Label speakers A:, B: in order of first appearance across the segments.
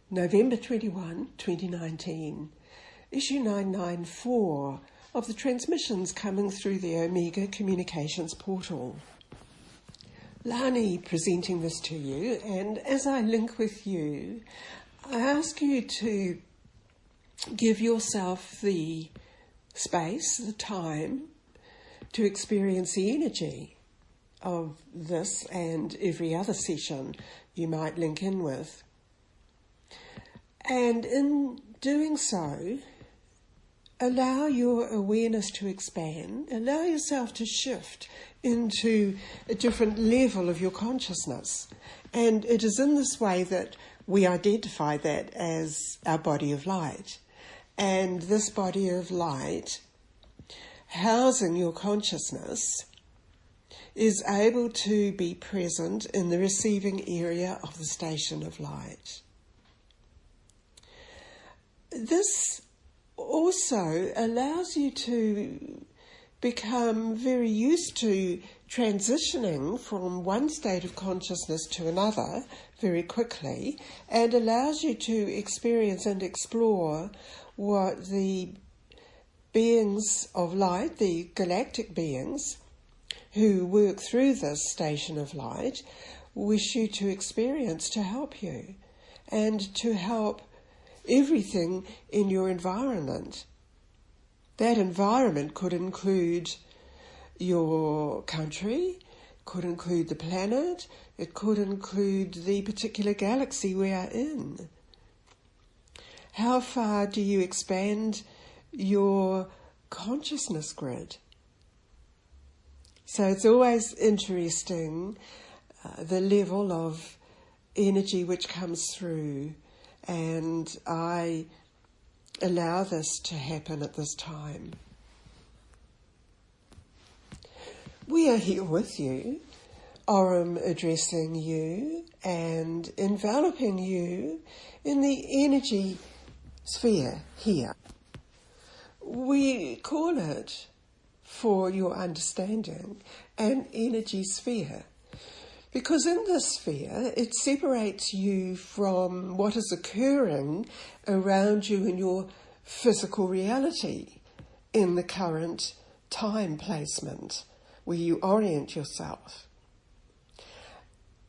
A: November 21, 2019, issue 994 of the transmissions coming through the Omega Communications portal. Lani presenting this to you, and as I link with you, I ask you to give yourself the space, the time, to experience the energy of this and every other session you might link in with. And in doing so, allow your awareness to expand, allow yourself to shift into a different level of your consciousness. And it is in this way that we identify that as our body of light. And this body of light, housing your consciousness, is able to be present in the receiving area of the station of light. This also allows you to become very used to transitioning from one state of consciousness to another very quickly, and allows you to experience and explore what the beings of light, the galactic beings who work through this station of light, wish you to experience to help you and to help everything in your environment. That environment could include your country, could include the planet, it could include the particular galaxy we are in. How far do you expand your consciousness grid? So it's always interesting, the level of energy which comes through, and I allow this to happen at this time. We are here with you, Orem addressing you and enveloping you in the energy sphere here. We call it, for your understanding, an energy sphere. Because in this sphere, it separates you from what is occurring around you in your physical reality in the current time placement where you orient yourself.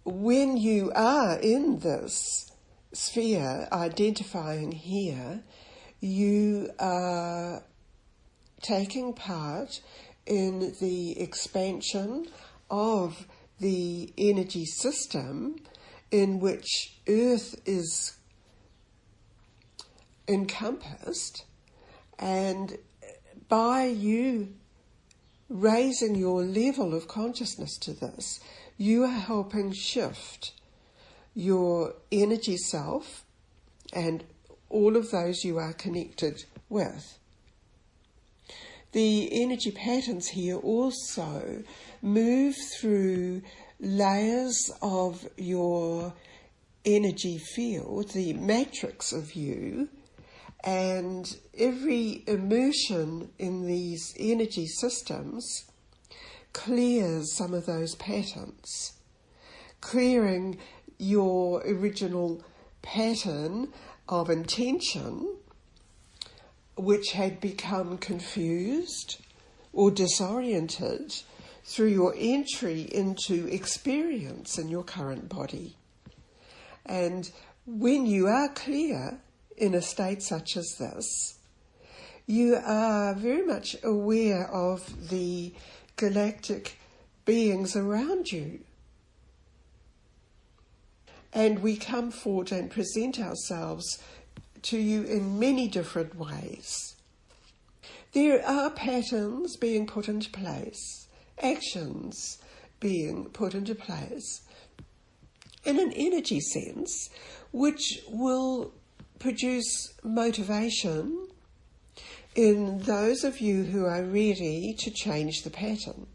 A: When you are in this sphere, identifying here, you are taking part in the expansion of the energy system in which Earth is encompassed, and by you raising your level of consciousness to this, you are helping shift your energy self and all of those you are connected with. The energy patterns here also move through layers of your energy field, the matrix of you, and every immersion in these energy systems clears some of those patterns, clearing your original pattern of intention, which had become confused or disoriented through your entry into experience in your current body. And when you are clear in a state such as this, you are very much aware of the galactic beings around you. And we come forward and present ourselves to you in many different ways. There are patterns being put into place, actions being put into place in an energy sense, which will produce motivation in those of you who are ready to change the pattern.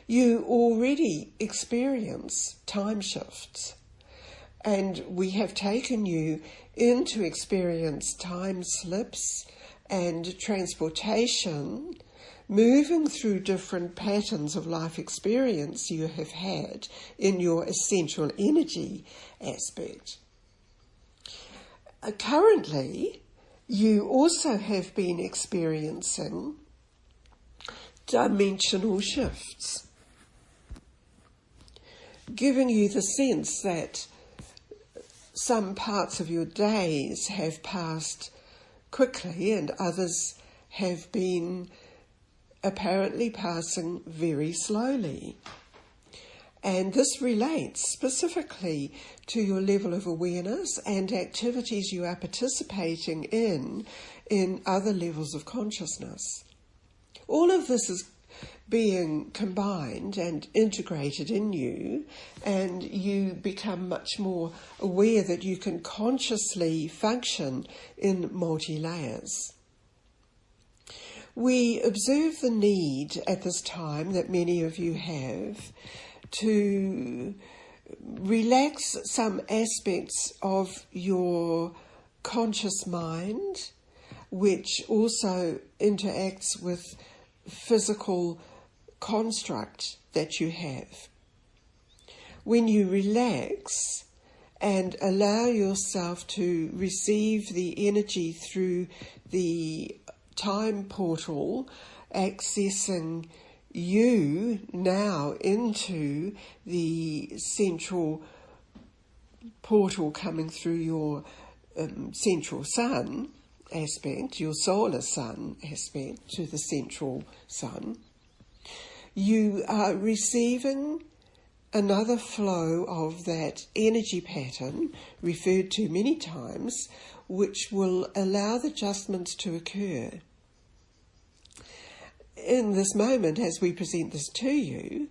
A: You already experience time shifts, and we have taken you into experience time slips and transportation, moving through different patterns of life experience you have had in your essential energy aspect. Currently, you also have been experiencing dimensional shifts, giving you the sense that some parts of your days have passed quickly and others have been apparently passing very slowly. And this relates specifically to your level of awareness and activities you are participating in other levels of consciousness. All of this is being combined and integrated in you, and you become much more aware that you can consciously function in multi-layers. We observe the need at this time that many of you have to relax some aspects of your conscious mind, which also interacts with physical construct that you have. When you relax and allow yourself to receive the energy through the time portal, accessing you now into the central portal coming through your central sun aspect, your solar sun aspect to the central sun, you are receiving another flow of that energy pattern referred to many times, which will allow the adjustments to occur. In this moment, as we present this to you,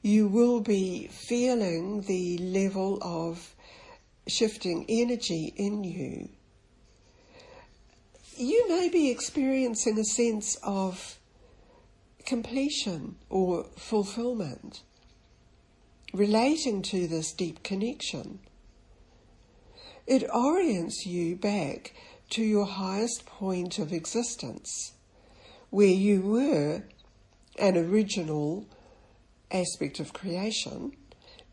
A: you will be feeling the level of shifting energy in you. You may be experiencing a sense of completion or fulfillment relating to this deep connection. It orients you back to your highest point of existence, where you were an original aspect of creation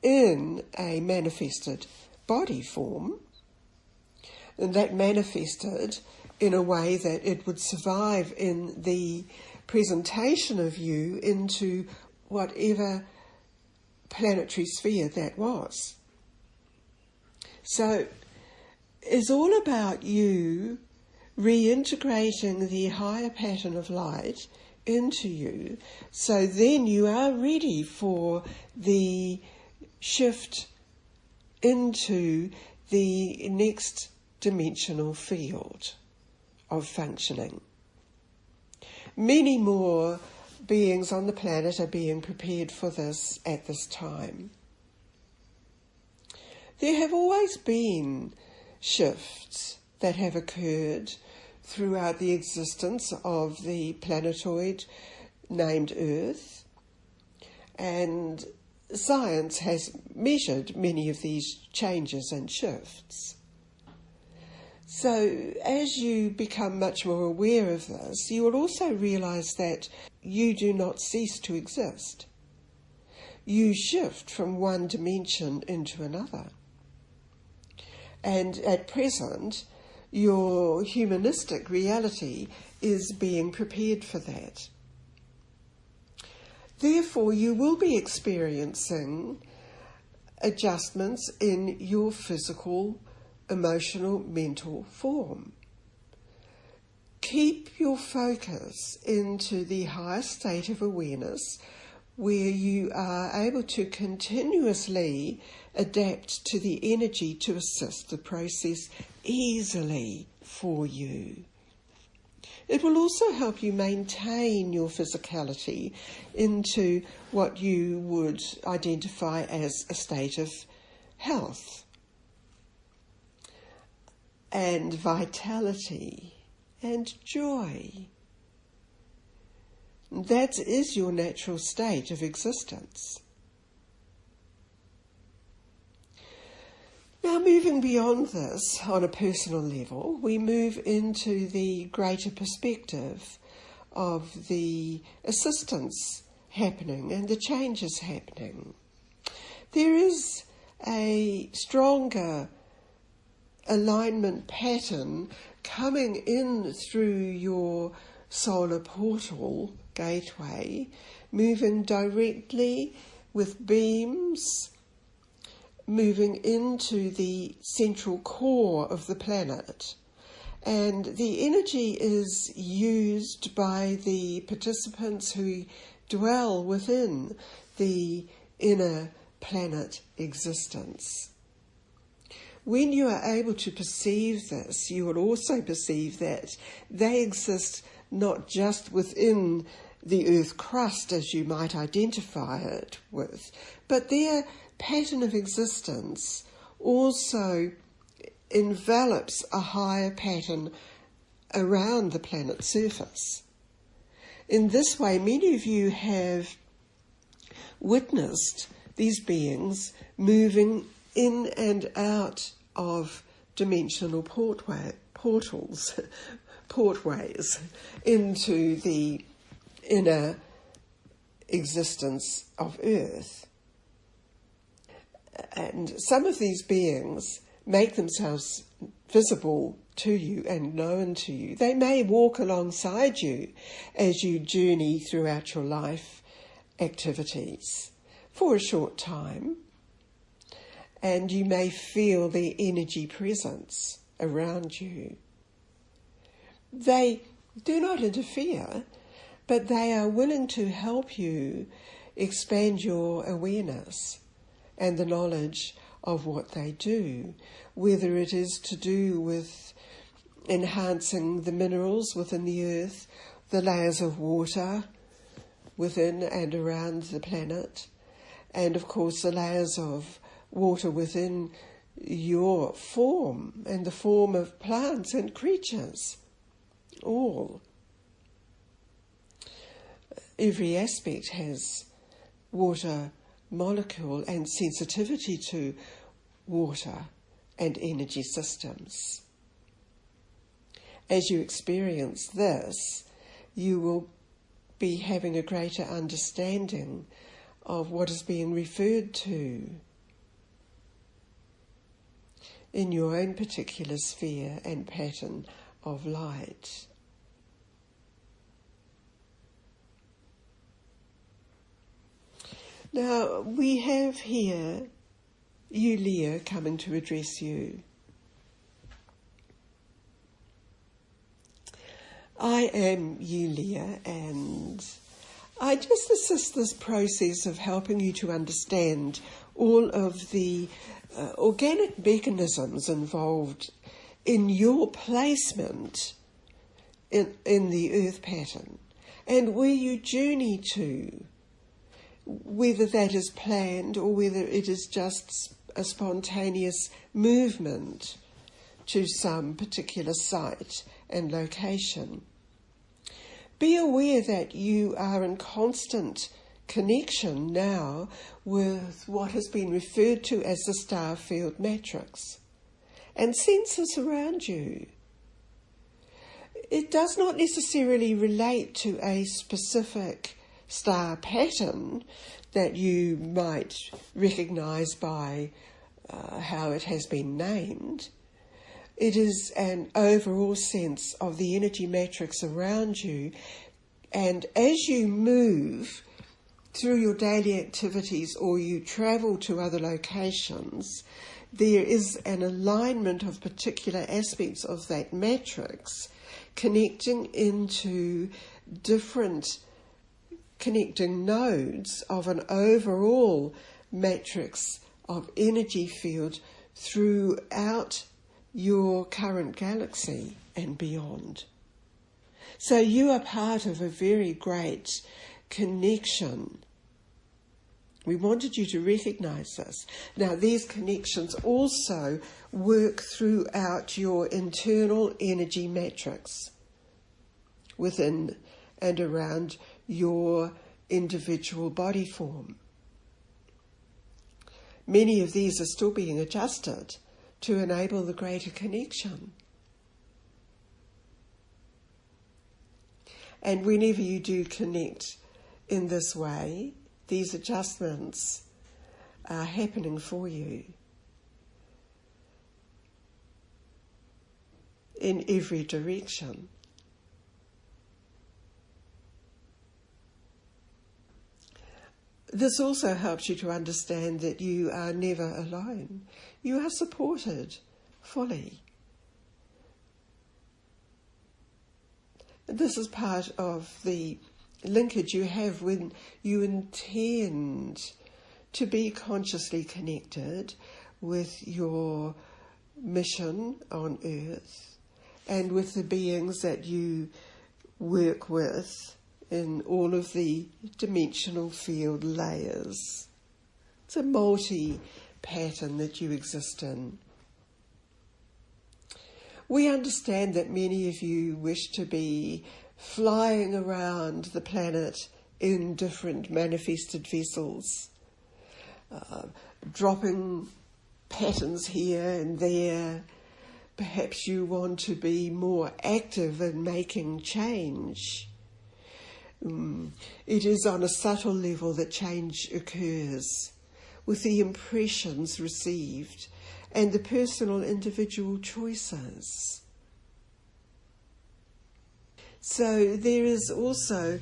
A: in a manifested body form, and that manifested in a way that it would survive in the presentation of you into whatever planetary sphere that was. So it's all about you reintegrating the higher pattern of light into you, so then you are ready for the shift into the next dimensional field of functioning. Many more beings on the planet are being prepared for this at this time. There have always been shifts that have occurred throughout the existence of the planetoid named Earth, and science has measured many of these changes and shifts. So as you become much more aware of this, you will also realise that you do not cease to exist. You shift from one dimension into another. And at present, your humanistic reality is being prepared for that. Therefore, you will be experiencing adjustments in your physical, emotional, mental form. Keep your focus into the higher state of awareness where you are able to continuously adapt to the energy to assist the process easily for you. It will also help you maintain your physicality into what you would identify as a state of health and vitality and joy. That is your natural state of existence. Now, moving beyond this on a personal level, we move into the greater perspective of the assistance happening and the changes happening. There is a stronger alignment pattern coming in through your solar portal gateway, moving directly with beams, moving into the central core of the planet. And the energy is used by the participants who dwell within the inner planet existence. When you are able to perceive this, you will also perceive that they exist not just within the earth crust as you might identify it with, but their pattern of existence also envelops a higher pattern around the planet's surface. In this way, many of you have witnessed these beings moving in and out of dimensional portways into the inner existence of Earth. And some of these beings make themselves visible to you and known to you. They may walk alongside you as you journey throughout your life activities for a short time, and you may feel their energy presence around you. They do not interfere, but they are willing to help you expand your awareness and the knowledge of what they do, whether it is to do with enhancing the minerals within the earth, the layers of water within and around the planet, and of course the layers of water within your form and the form of plants and creatures. All. Every aspect has water molecule and sensitivity to water and energy systems. As you experience this, you will be having a greater understanding of what is being referred to in your own particular sphere and pattern of light. Now, we have here Ulea coming to address you. I am Ulea, and I just assist this process of helping you to understand all of the organic mechanisms involved in your placement in the earth pattern and where you journey to, whether that is planned or whether it is just a spontaneous movement to some particular site and location. Be aware that you are in constant connection now with what has been referred to as the Starfield matrix and sensors around you. It does not necessarily relate to a specific star pattern that you might recognise by how it has been named. It is an overall sense of the energy matrix around you, and as you move through your daily activities or you travel to other locations, there is an alignment of particular aspects of that matrix connecting into different connecting nodes of an overall matrix of energy field throughout your current galaxy and beyond. So you are part of a very great connection. We wanted you to recognise this. Now, these connections also work throughout your internal energy matrix within and around your individual body form. Many of these are still being adjusted to enable the greater connection. And whenever you do connect in this way, these adjustments are happening for you. in every direction. This also helps you to understand that you are never alone. You are supported fully. This is part of the linkage you have when you intend to be consciously connected with your mission on Earth and with the beings that you work with in all of the dimensional field layers. It's a multi-pattern that you exist in. We understand that many of you wish to be flying around the planet in different manifested vessels, dropping patterns here and there. Perhaps you want to be more active in making change. It is on a subtle level that change occurs, with the impressions received and the personal individual choices. So there is also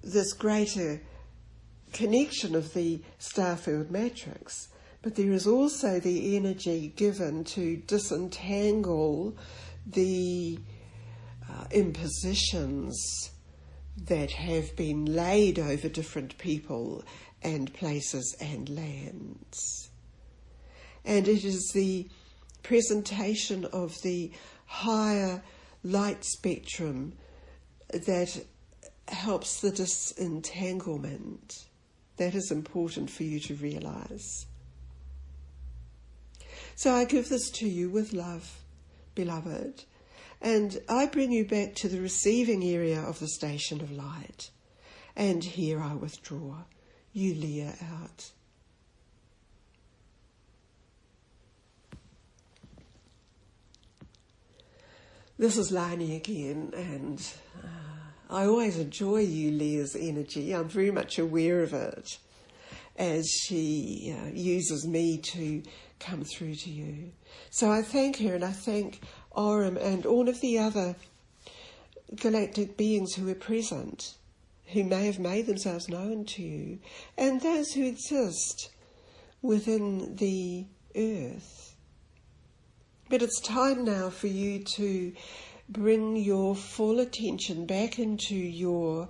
A: this greater connection of the Starfield matrix, but there is also the energy given to disentangle the impositions that have been laid over different people and places and lands. And it is the presentation of the higher light spectrum that helps the disentanglement. That is important for you to realise. So I give this to you with love, beloved, and I bring you back to the receiving area of the station of light. And here I withdraw Ulea out. This is Lani again, and I always enjoy Ulea's energy. I'm very much aware of it as she uses me to come through to you. So I thank her, and I thank Orem and all of the other galactic beings who are present, who may have made themselves known to you, and those who exist within the earth. But it's time now for you to bring your full attention back into your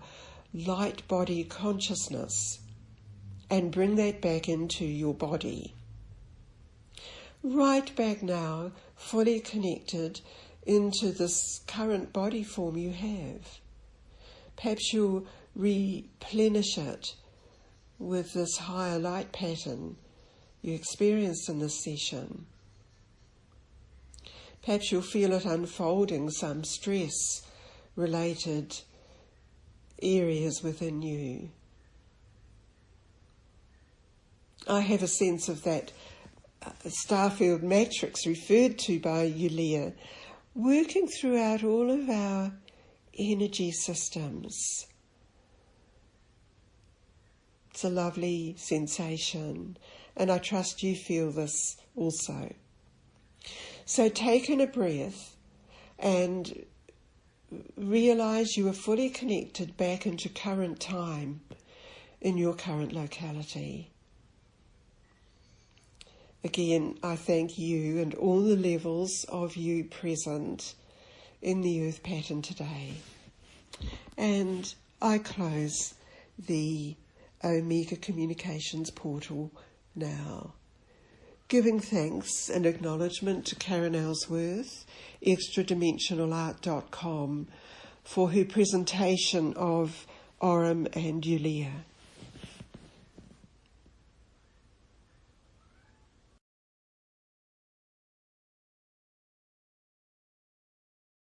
A: light body consciousness and bring that back into your body. Right back now, fully connected into this current body form you have. Perhaps you'll replenish it with this higher light pattern you experienced in this session. Perhaps you'll feel it unfolding some stress-related areas within you. I have a sense of that Starfield matrix referred to by Ulea working throughout all of our energy systems. It's a lovely sensation, and I trust you feel this also. So take in a breath and realise you are fully connected back into current time in your current locality. Again, I thank you and all the levels of you present in the Earth pattern today. And I close the Omega Communications portal now, giving thanks and acknowledgement to Karen Ellsworth, extradimensionalart.com, for her presentation of Orem and Ulea.